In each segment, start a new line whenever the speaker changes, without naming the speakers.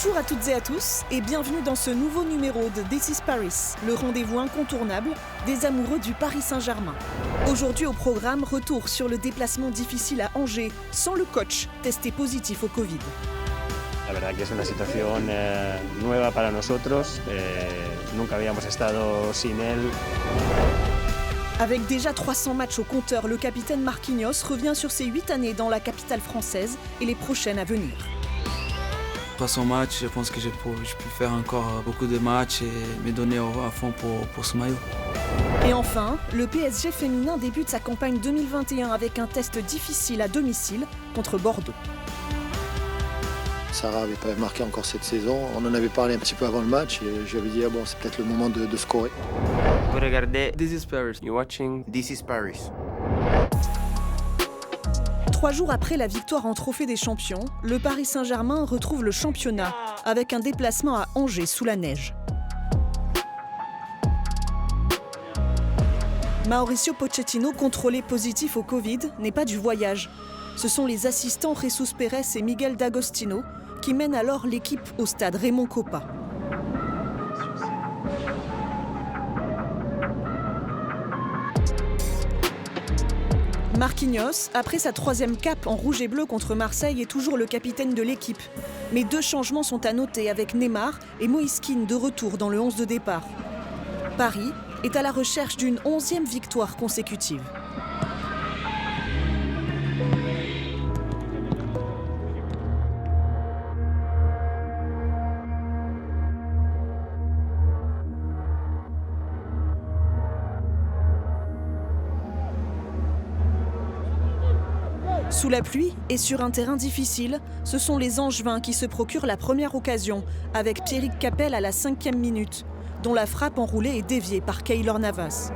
Bonjour à toutes et à tous et bienvenue dans ce nouveau numéro de This is Paris, le rendez-vous incontournable des amoureux du Paris Saint-Germain. Aujourd'hui au programme, retour sur le déplacement difficile à Angers sans le coach testé positif au Covid.
La verdad que es una situación nueva para nosotros, nunca habíamos estado sin él.
Avec déjà 300 matchs au compteur, le capitaine Marquinhos revient sur ses 8 années dans la capitale française et les prochaines à venir.
300 matchs, je pense que je peux faire encore beaucoup de matchs et me donner à fond pour ce maillot.
Et enfin, le PSG féminin débute sa campagne 2021 avec un test difficile à domicile contre Bordeaux.
Sarah n'avait pas marqué encore cette saison. On en avait parlé un petit peu avant le match et je lui avais dit bon, c'est peut-être le moment de scorer.
Vous regardez
This is Paris.
You're watching This is Paris.
3 jours après la victoire en Trophée des Champions, le Paris Saint-Germain retrouve le championnat avec un déplacement à Angers sous la neige. Mauricio Pochettino, contrôlé positif au Covid, n'est pas du voyage. Ce sont les assistants Jesus Pérez et Miguel D'Agostino qui mènent alors l'équipe au stade Raymond Kopa. Marquinhos, après sa 3e cape en rouge et bleu contre Marseille, est toujours le capitaine de l'équipe. Mais 2 changements sont à noter avec Neymar et Moïse Kean de retour dans le 11 de départ. Paris est à la recherche d'une 11e victoire consécutive. Sous la pluie et sur un terrain difficile, ce sont les Angevins qui se procurent la première occasion avec Pierrick Capel à la 5e minute, dont la frappe enroulée est déviée par Keylor Navas.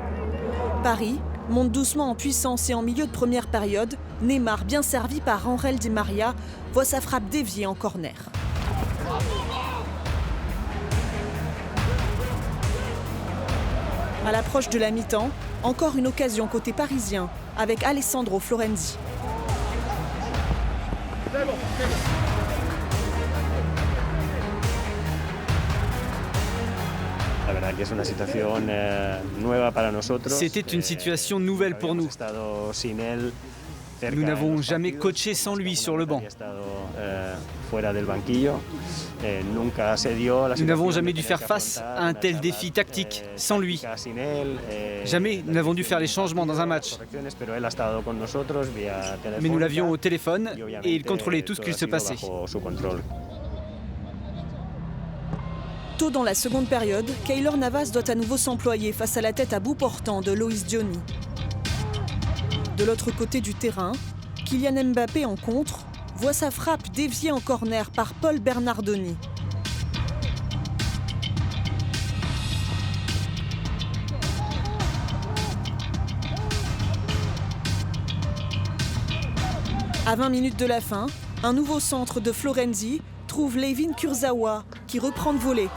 Paris monte doucement en puissance et en milieu de première période, Neymar, bien servi par Ángel Di María, voit sa frappe déviée en corner. À l'approche de la mi-temps, encore une occasion côté parisien avec Alessandro Florenzi.
C'était une situation nouvelle pour nous. Nous n'avons jamais coaché sans lui sur le banc. Nous n'avons jamais dû faire face à un tel défi tactique sans lui. Jamais nous n'avons dû faire les changements dans un match. Mais nous l'avions au téléphone et il contrôlait tout ce qu'il se passait.
Tôt dans la seconde période, Keylor Navas doit à nouveau s'employer face à la tête à bout portant de Loïs Diony. De l'autre côté du terrain, Kylian Mbappé en contre voit sa frappe déviée en corner par Paul Bernardoni. À 20 minutes de la fin, un nouveau centre de Florenzi trouve Layvin Kurzawa qui reprend de volée.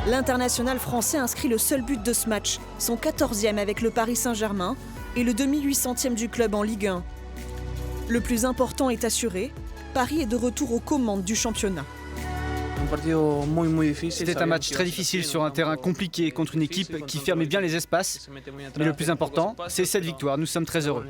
L'international français inscrit le seul but de ce match, son 14e avec le Paris Saint-Germain et le demi-800e du club en Ligue 1. Le plus important est assuré, Paris est de retour aux commandes du championnat.
C'était un match très difficile sur un terrain compliqué contre une équipe qui fermait bien les espaces. Mais le plus important, c'est cette victoire. Nous sommes très heureux.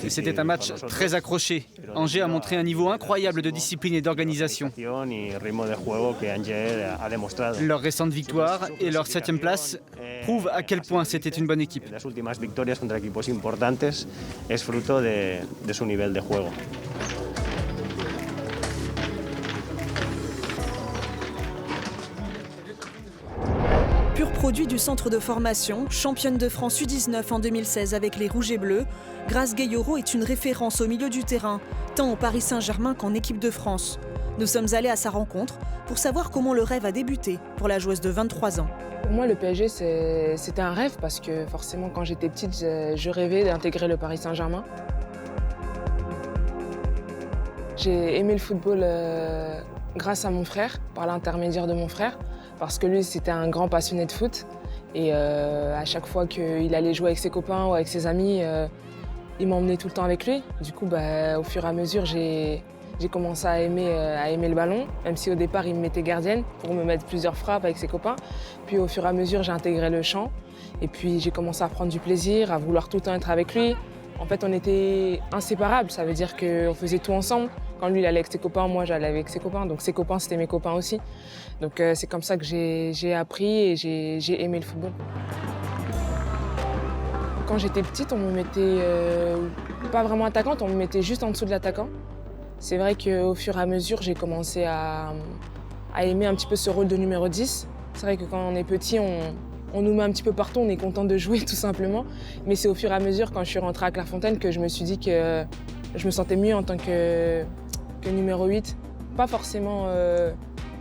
C'était un match très accroché. Angers a montré un niveau incroyable de discipline et d'organisation. Leur récente victoire et leur 7e place prouvent à quel point c'était une bonne équipe.
Pur produit du centre de formation, championne de France U19 en 2016 avec les Rouges et Bleus, Grace Gayoro est une référence au milieu du terrain, tant au Paris Saint-Germain qu'en équipe de France. Nous sommes allés à sa rencontre pour savoir comment le rêve a débuté pour la joueuse de 23 ans.
Pour moi, le PSG, c'était un rêve parce que forcément, quand j'étais petite, je rêvais d'intégrer le Paris Saint-Germain. J'ai aimé le football grâce à mon frère, par l'intermédiaire de mon frère, parce que lui, c'était un grand passionné de foot. Et à chaque fois qu'il allait jouer avec ses copains ou avec ses amis, il m'emmenait tout le temps avec lui. Du coup, au fur et à mesure, j'ai commencé à aimer le ballon, même si au départ, il me mettait gardienne pour me mettre plusieurs frappes avec ses copains. Puis au fur et à mesure, j'ai intégré le chant. Et puis j'ai commencé à prendre du plaisir, à vouloir tout le temps être avec lui. En fait, on était inséparables, ça veut dire qu'on faisait tout ensemble. Quand lui, il allait avec ses copains, moi, j'allais avec ses copains. Donc ses copains, c'était mes copains aussi. Donc c'est comme ça que j'ai appris et j'ai aimé le football. Quand j'étais petite, on me mettait pas vraiment attaquante, on me mettait juste en dessous de l'attaquant. C'est vrai qu'au fur et à mesure, j'ai commencé à aimer un petit peu ce rôle de numéro 10. C'est vrai que quand on est petit, on nous met un petit peu partout, on est content de jouer tout simplement. Mais c'est au fur et à mesure, quand je suis rentrée à Clairefontaine, que je me suis dit que je me sentais mieux en tant que numéro 8. Pas forcément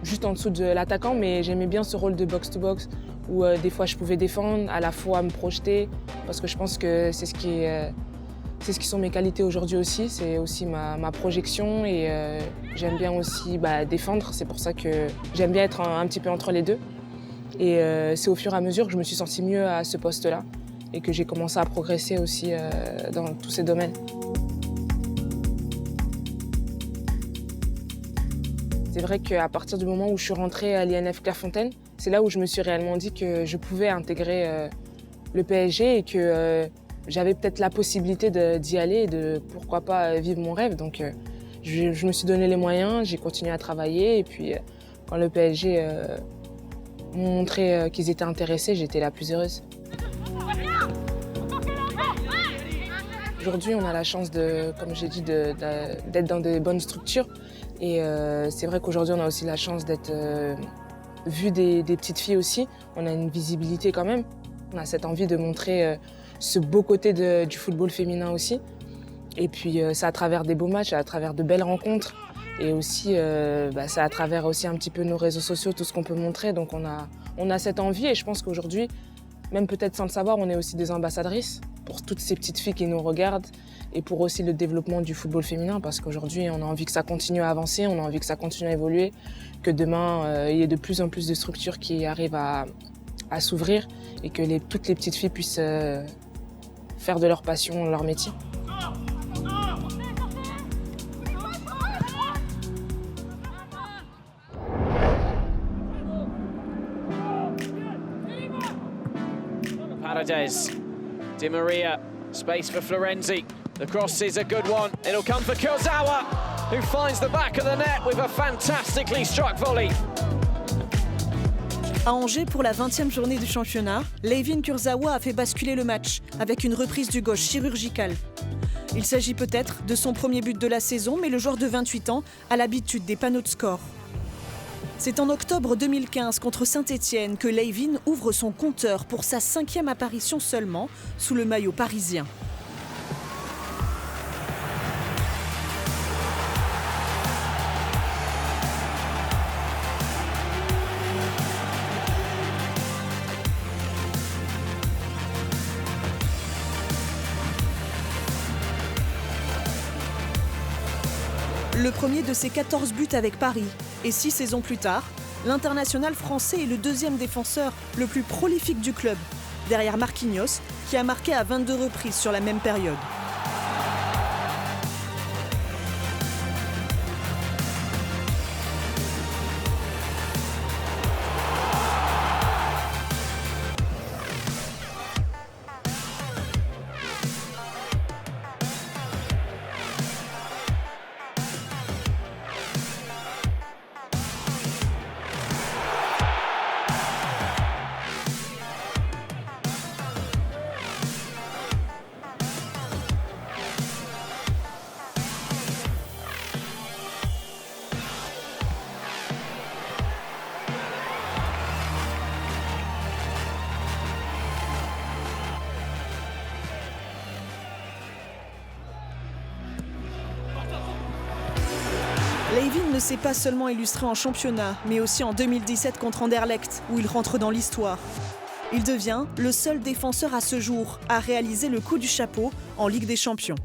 juste en dessous de l'attaquant, mais j'aimais bien ce rôle de box-to-box où des fois je pouvais défendre, à la fois me projeter, parce que je pense que c'est ce qui sont mes qualités aujourd'hui aussi. C'est aussi ma projection et j'aime bien aussi défendre. C'est pour ça que j'aime bien être un petit peu entre les deux. Et c'est au fur et à mesure que je me suis sentie mieux à ce poste-là et que j'ai commencé à progresser aussi dans tous ces domaines. C'est vrai qu'à partir du moment où je suis rentrée à l'INF Clairefontaine, c'est là où je me suis réellement dit que je pouvais intégrer le PSG et que j'avais peut-être la possibilité d'y aller et de pourquoi pas vivre mon rêve. Donc je me suis donné les moyens, j'ai continué à travailler et puis quand le PSG m'ont montré qu'ils étaient intéressés, j'étais la plus heureuse. Aujourd'hui, on a la chance, comme j'ai dit, d'être dans de bonnes structures. Et c'est vrai qu'aujourd'hui, on a aussi la chance d'être vu des petites filles aussi. On a une visibilité quand même. On a cette envie de montrer ce beau côté du football féminin aussi. Et puis, c'est à travers des beaux matchs, à travers de belles rencontres. Et aussi, c'est à travers aussi un petit peu nos réseaux sociaux, tout ce qu'on peut montrer. Donc, on a cette envie. Et je pense qu'aujourd'hui, même peut-être sans le savoir, on est aussi des ambassadrices pour toutes ces petites filles qui nous regardent et pour aussi le développement du football féminin parce qu'aujourd'hui, on a envie que ça continue à avancer, on a envie que ça continue à évoluer, que demain, il y ait de plus en plus de structures qui arrivent à s'ouvrir et que toutes les petites filles puissent faire de leur passion leur métier.
Paredes, Di Maria, space for Florenzi. The cross is a good one. It'll come for Kurzawa, who finds the back of the net with a fantastically struck volley.
À Angers, pour la 20e journée du championnat, Layvin Kurzawa a fait basculer le match avec une reprise du gauche chirurgicale. Il s'agit peut-être de son premier but de la saison, mais le joueur de 28 ans a l'habitude des panneaux de score. C'est en octobre 2015 contre Saint-Étienne que Layvin ouvre son compteur pour sa 5e apparition seulement sous le maillot parisien. Le premier de ses 14 buts avec Paris. Et 6 saisons plus tard, l'international français est le deuxième défenseur le plus prolifique du club, derrière Marquinhos, qui a marqué à 22 reprises sur la même période. Layvin ne s'est pas seulement illustré en championnat, mais aussi en 2017 contre Anderlecht, où il rentre dans l'histoire. Il devient le seul défenseur à ce jour à réaliser le coup du chapeau en Ligue des Champions.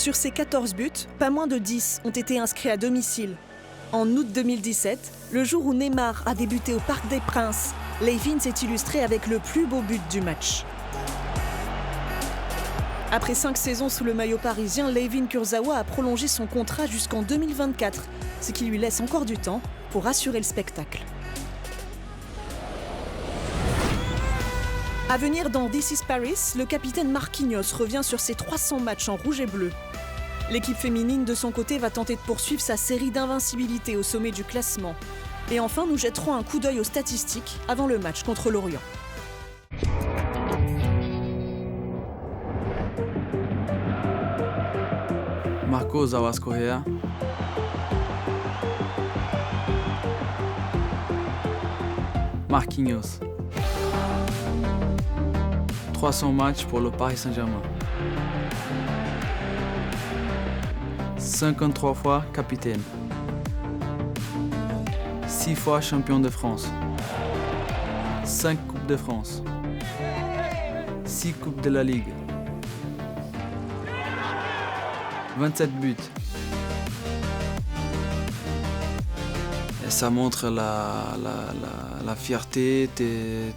Sur ces 14 buts, pas moins de 10 ont été inscrits à domicile. En août 2017, le jour où Neymar a débuté au Parc des Princes, Layvin s'est illustré avec le plus beau but du match. Après 5 saisons sous le maillot parisien, Layvin Kurzawa a prolongé son contrat jusqu'en 2024, ce qui lui laisse encore du temps pour assurer le spectacle. À venir dans This is Paris, le capitaine Marquinhos revient sur ses 300 matchs en rouge et bleu. L'équipe féminine de son côté va tenter de poursuivre sa série d'invincibilité au sommet du classement. Et enfin, nous jetterons un coup d'œil aux statistiques avant le match contre l'Orient.
Marco Zawas Correa. Marquinhos. 300 matchs pour le Paris Saint-Germain. 53 fois capitaine. 6 fois champion de France. 5 Coupes de France. 6 Coupes de la Ligue. 27 buts. Et ça montre la fierté,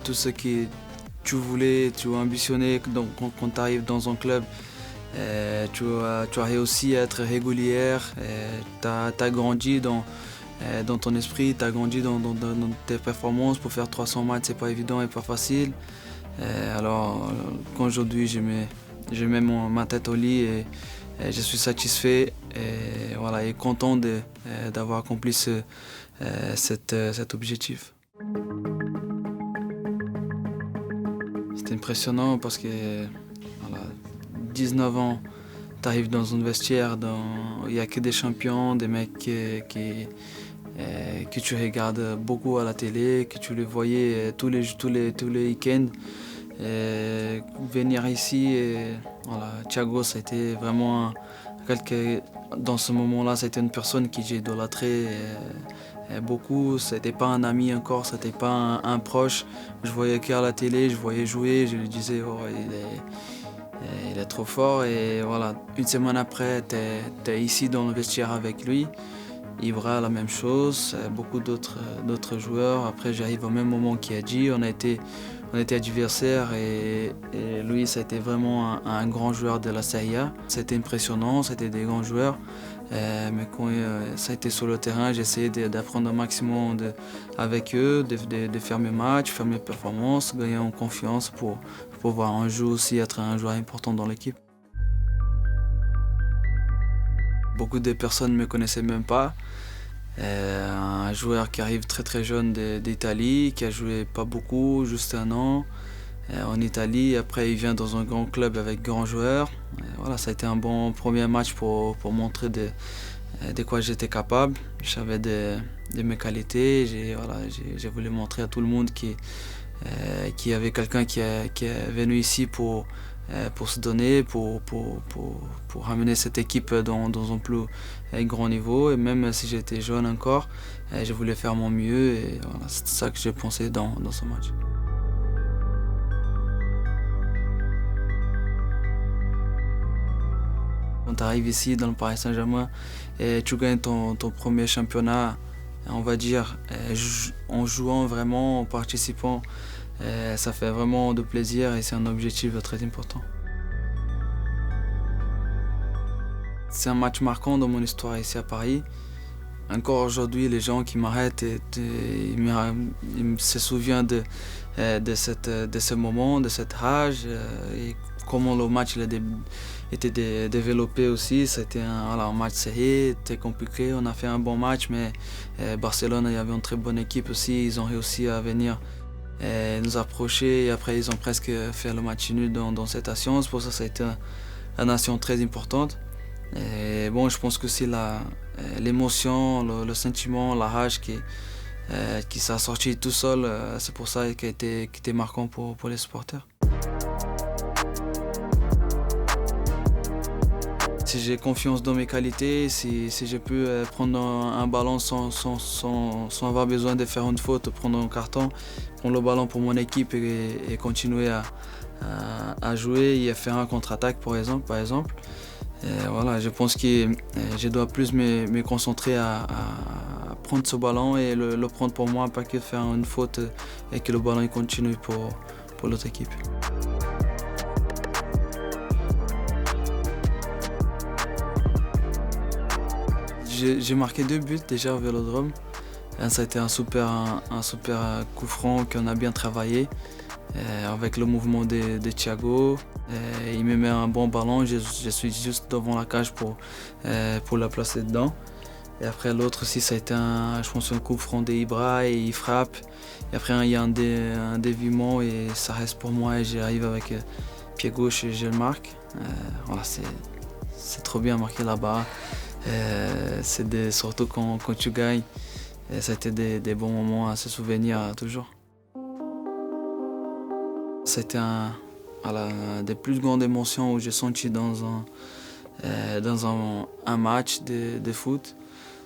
tout ce que tu voulais, tu as ambitionné quand tu arrives dans un club. Tu as réussi à être régulière, tu as grandi dans ton esprit, tu as grandi dans tes performances. Pour faire 300 matchs, c'est pas évident et pas facile. Alors qu'aujourd'hui, je mets ma tête au lit et je suis satisfait et content d'avoir accompli cet objectif. C'était impressionnant parce que 19 ans, tu arrives dans un vestiaire, il n'y a que des champions, des mecs que tu regardes beaucoup à la télé, que tu les voyais tous les week-ends. Venir ici, Thiago, ça a été vraiment dans ce moment-là, c'était une personne que j'ai idolâtré beaucoup. C'était pas un ami encore, c'était pas un proche. Je voyais qu'à la télé, je voyais jouer, je lui disais il est trop fort. Et voilà, une semaine après, tu es ici dans le vestiaire avec lui. Ibra, la même chose, beaucoup d'autres joueurs. Après, j'arrive au même moment qu'il a dit. On était adversaires et lui, ça a été vraiment un grand joueur de la Serie A. C'était impressionnant, c'était des grands joueurs. Mais quand ça a été sur le terrain, j'ai essayé d'apprendre un maximum avec eux, de faire mes matchs, faire mes performances, gagner en confiance pour pouvoir un jour aussi être un joueur important dans l'équipe. Beaucoup de personnes ne me connaissaient même pas. Un joueur qui arrive très très jeune d'Italie, qui a joué pas beaucoup, juste 1 an en Italie. Après, il vient dans un grand club avec grands joueurs. Voilà, ça a été un bon premier match pour montrer de quoi j'étais capable. Je savais de mes qualités. J'ai voulu montrer à tout le monde qu'il y avait quelqu'un qui est venu ici pour se donner, pour ramener cette équipe dans un plus grand niveau. Et même si j'étais jeune encore, je voulais faire mon mieux. Et voilà, c'est ça que j'ai pensé dans ce match. Quand tu arrives ici dans le Paris Saint-Germain et tu gagnes ton premier championnat, on va dire, en jouant vraiment, en participant, ça fait vraiment de plaisir et c'est un objectif très important. C'est un match marquant dans mon histoire ici à Paris. Encore aujourd'hui, les gens qui m'arrêtent, ils se souviennent de ce moment, de cette rage et comment le match a été développé aussi. C'était un match serré, très compliqué. On a fait un bon match, mais Barcelone, il y avait une très bonne équipe aussi. Ils ont réussi à venir nous approcher et après ils ont presque fait le match nul dans cette action. Pour ça, ça a été une action très importante. Et bon, je pense que c'est l'émotion, le sentiment, la rage qui s'est sorti tout seul. C'est pour ça qu'il a été marquant pour les supporters. Si j'ai confiance dans mes qualités, si je peux prendre un ballon sans avoir besoin de faire une faute, prendre un carton, prendre le ballon pour mon équipe et continuer à jouer et à faire un contre-attaque par exemple. Voilà, je pense que je dois plus me concentrer à prendre ce ballon et le prendre pour moi, pas que faire une faute et que le ballon il continue pour l'autre équipe. J'ai marqué 2 buts déjà au Vélodrome. Ça a été un super coup franc qu'on a bien travaillé avec le mouvement de Thiago. Il me met un bon ballon, je suis juste devant la cage pour la placer dedans. Et après l'autre aussi, ça a été je pense un coup franc d'Ibra et il frappe. Et après il y a un déviement et ça reste pour moi et j'arrive avec pied gauche et je le marque. Voilà, c'est trop bien marqué là-bas. Surtout quand tu gagnes. Et ça a été des bons moments à se souvenir toujours. C'était des plus grandes émotions où j'ai senti dans un match de foot.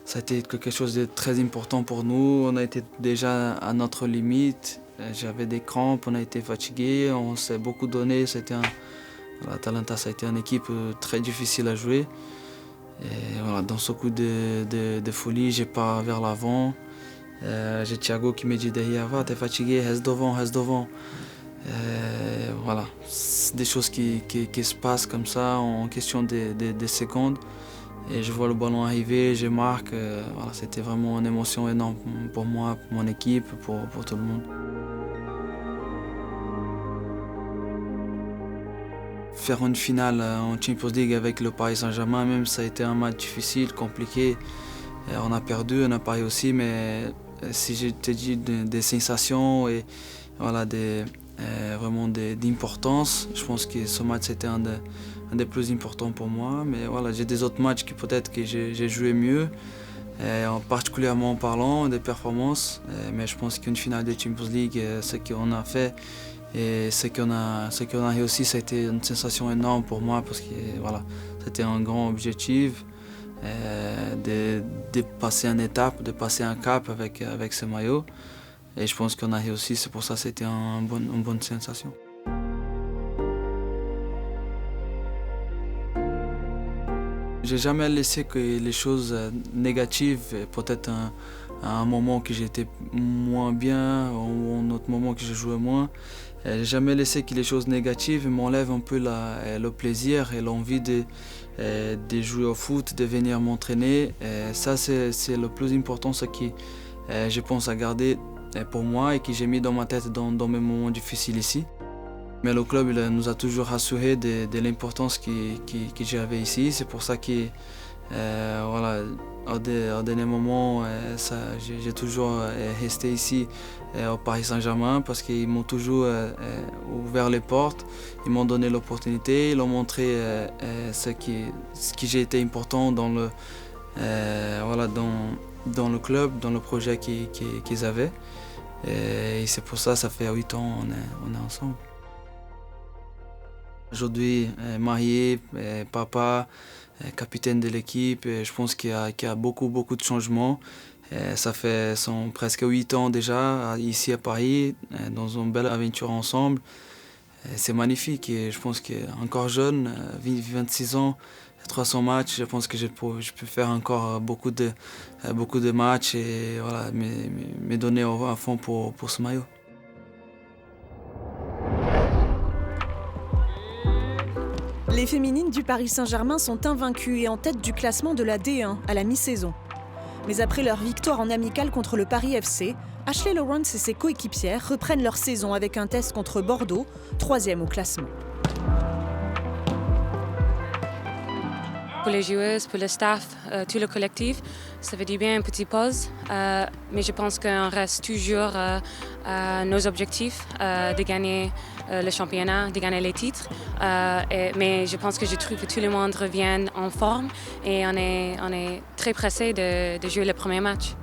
Ça a été quelque chose de très important pour nous. On a été déjà à notre limite. J'avais des crampes, on a été fatigués, on s'est beaucoup donné. Atalanta, ça a été une équipe très difficile à jouer. Et voilà, dans ce coup de folie, j'ai pas vers l'avant. J'ai Thiago qui me dit derrière, va, t'es fatigué, reste devant. Voilà, c'est des choses qui se passent comme ça en question de secondes. Et je vois le ballon arriver, je marque. Voilà, c'était vraiment une émotion énorme pour moi, pour mon équipe, pour tout le monde. Faire une finale en Champions League avec le Paris Saint-Germain, même ça a été un match difficile, compliqué. On a perdu, on a Paris aussi, mais si je te dis des sensations et voilà, vraiment d'importance, je pense que ce match c'était un des plus importants pour moi. Mais voilà, j'ai des autres matchs qui peut-être que j'ai joué mieux, particulièrement en parlant des performances. Mais je pense qu'une finale de Champions League, ce qu'on a fait, et ce qu'on a réussi, ça a été une sensation énorme pour moi parce que voilà, c'était un grand objectif de passer une étape, de passer un cap avec ce maillot. Et je pense qu'on a réussi, c'est pour ça que c'était une bonne sensation. J'ai jamais laissé que les choses négatives, peut-être à un moment que j'étais moins bien ou un autre moment que je jouais moins, j'ai jamais laissé que les choses négatives m'enlèvent un peu le plaisir et l'envie de jouer au foot, de venir m'entraîner. Ça, c'est le plus important, ce que je pense à garder pour moi et que j'ai mis dans ma tête dans mes moments difficiles ici. Mais le club nous a toujours rassurés de l'importance que j'avais ici. C'est pour ça que, voilà, au dernier moment, j'ai toujours resté ici au Paris Saint-Germain parce qu'ils m'ont toujours ouvert les portes, ils m'ont donné l'opportunité, ils ont montré ce qui j'ai été important dans le club, dans le projet qu'ils avaient. Et c'est pour ça fait 8 ans on est ensemble. Aujourd'hui, marié, papa, capitaine de l'équipe, je pense qu'il y a beaucoup de changements. Ça fait presque 8 ans déjà ici à Paris, dans une belle aventure ensemble. C'est magnifique et je pense qu'encore jeune, 26 ans, 300 matchs, je pense que je peux faire encore beaucoup de matchs et voilà, me donner à fond pour ce maillot.
Les féminines du Paris Saint-Germain sont invaincues et en tête du classement de la D1 à la mi-saison. Mais après leur victoire en amical contre le Paris FC, Ashley Lawrence et ses coéquipières reprennent leur saison avec un test contre Bordeaux, 3e au classement.
Pour les joueuses, pour le staff, tout le collectif, ça fait du bien une petite pause. Mais je pense qu'on reste toujours à nos objectifs de gagner le championnat, de gagner les titres. Mais je pense que je trouve que tout le monde revient en forme et on est très pressé de jouer le premier match.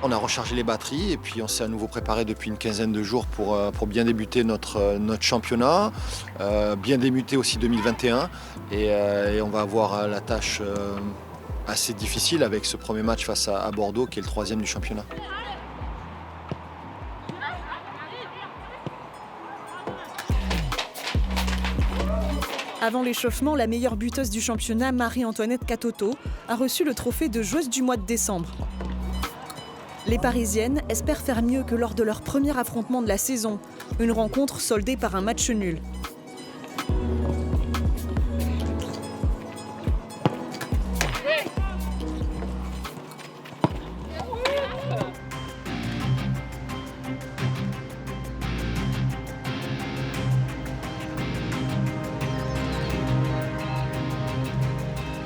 On a rechargé les batteries et puis on s'est à nouveau préparé depuis une quinzaine de jours pour bien débuter notre championnat, bien débuter aussi 2021 et on va avoir la tâche assez difficile avec ce premier match face à Bordeaux qui est le 3e du championnat.
Avant l'échauffement, la meilleure buteuse du championnat, Marie-Antoinette Katoto, a reçu le trophée de joueuse du mois de décembre. Les Parisiennes espèrent faire mieux que lors de leur premier affrontement de la saison, une rencontre soldée par un match nul.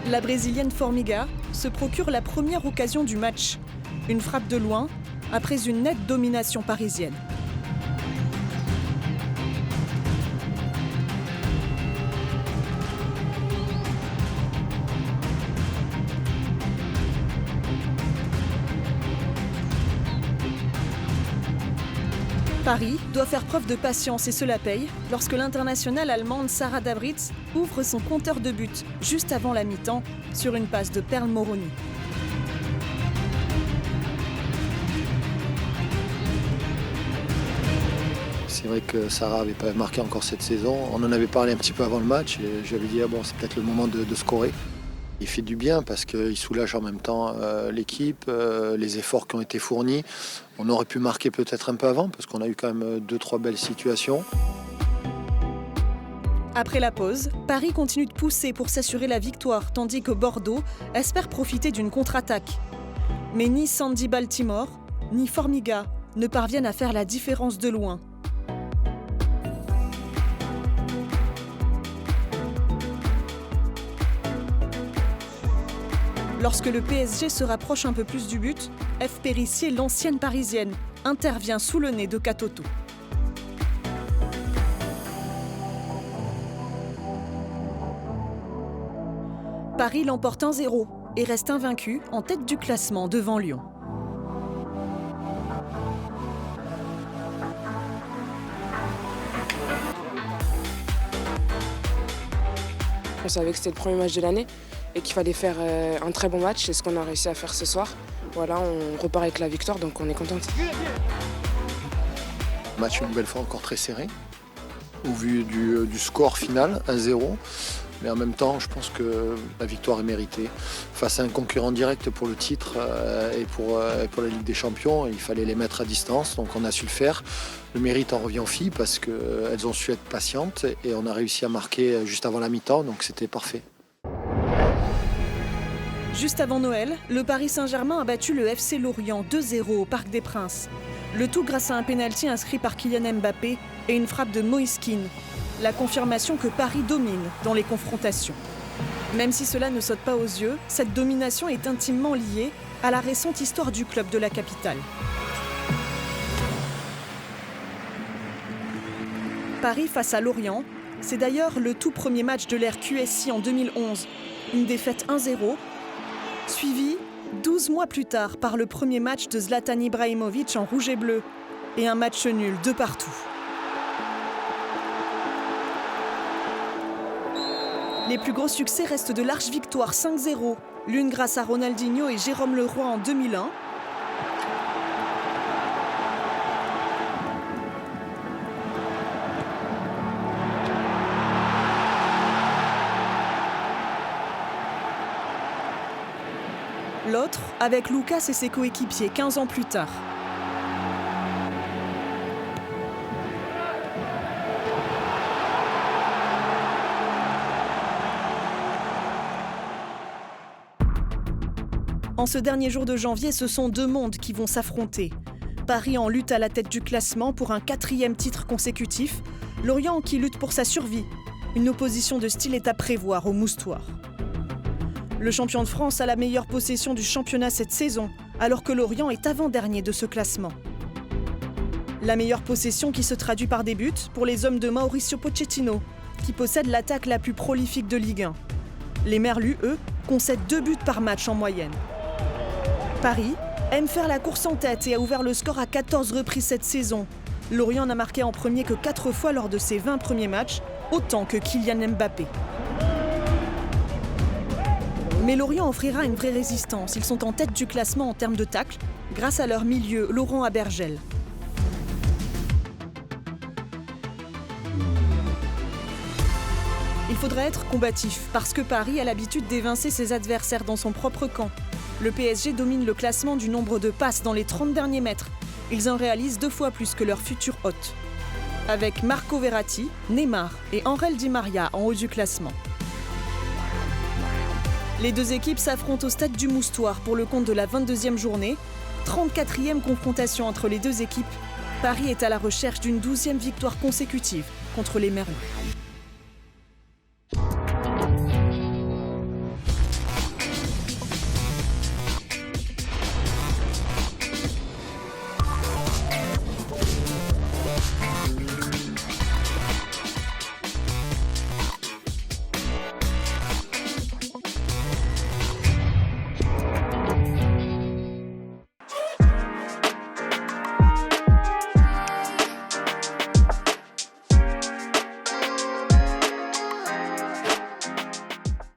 La Brésilienne Formiga se procure la première occasion du match. Une frappe de loin, après une nette domination parisienne. Paris doit faire preuve de patience et cela paye lorsque l'internationale allemande Sarah Dabritz ouvre son compteur de buts juste avant la mi-temps sur une passe de Perle Moroni.
C'est vrai que Sarah n'avait pas marqué encore cette saison. On en avait parlé un petit peu avant le match et j'avais dit bon, c'est peut-être le moment de scorer. Il fait du bien parce qu'il soulage en même temps l'équipe, les efforts qui ont été fournis. On aurait pu marquer peut-être un peu avant parce qu'on a eu quand même 2-3 belles situations.
Après la pause, Paris continue de pousser pour s'assurer la victoire, tandis que Bordeaux espère profiter d'une contre-attaque. Mais ni Sandy Baltimore, ni Formiga ne parviennent à faire la différence de loin. Lorsque le PSG se rapproche un peu plus du but, F. Périssier, l'ancienne parisienne, intervient sous le nez de Katoto. Paris l'emporte 1-0 et reste invaincu en tête du classement devant Lyon.
On savait que c'était le premier match de l'année et qu'il fallait faire un très bon match. C'est ce qu'on a réussi à faire ce soir. Voilà, on repart avec la victoire, donc on est contente.
Match une nouvelle fois encore très serré, au vu du score final, 1-0. Mais en même temps, je pense que la victoire est méritée. Face à un concurrent direct pour le titre et pour la Ligue des Champions, il fallait les mettre à distance, donc on a su le faire. Le mérite en revient aux filles parce qu'elles ont su être patientes et on a réussi à marquer juste avant la mi-temps, donc c'était parfait.
Juste avant Noël, le Paris Saint-Germain a battu le FC Lorient 2-0 au Parc des Princes. Le tout grâce à un pénalty inscrit par Kylian Mbappé et une frappe de Moïse Kean. La confirmation que Paris domine dans les confrontations. Même si cela ne saute pas aux yeux, cette domination est intimement liée à la récente histoire du club de la capitale. Paris face à Lorient, c'est d'ailleurs le tout premier match de l'ère QSI en 2011. Une défaite 1-0, suivie 12 mois plus tard par le premier match de Zlatan Ibrahimovic en rouge et bleu et un match nul de partout. Les plus gros succès restent de larges victoires 5-0, l'une grâce à Ronaldinho et Jérôme Leroy en 2001, l'autre avec Lucas et ses coéquipiers 15 ans plus tard. En ce dernier jour de janvier, ce sont deux mondes qui vont s'affronter. Paris en lutte à la tête du classement pour un 4e titre consécutif, Lorient qui lutte pour sa survie. Une opposition de style est à prévoir au Moustoir. Le champion de France a la meilleure possession du championnat cette saison, alors que Lorient est avant-dernier de ce classement. La meilleure possession qui se traduit par des buts pour les hommes de Mauricio Pochettino, qui possèdent l'attaque la plus prolifique de Ligue 1. Les Merlus, eux, concèdent 2 buts par match en moyenne. Paris aime faire la course en tête et a ouvert le score à 14 reprises cette saison. Lorient n'a marqué en premier que 4 fois lors de ses 20 premiers matchs, autant que Kylian Mbappé. Mais Lorient offrira une vraie résistance. Ils sont en tête du classement en termes de tacles, grâce à leur milieu Laurent Abergel. Il Il faudra être combatif, parce que Paris a l'habitude d'évincer ses adversaires dans son propre camp. Le PSG domine le classement du nombre de passes dans les 30 derniers mètres. Ils en réalisent 2 fois plus que leur futur hôte. Avec Marco Verratti, Neymar et Ángel Di María en haut du classement. Les deux équipes s'affrontent au stade du Moustoir pour le compte de la 22e journée. 34e confrontation entre les deux équipes. Paris est à la recherche d'une 12e victoire consécutive contre les Merlus.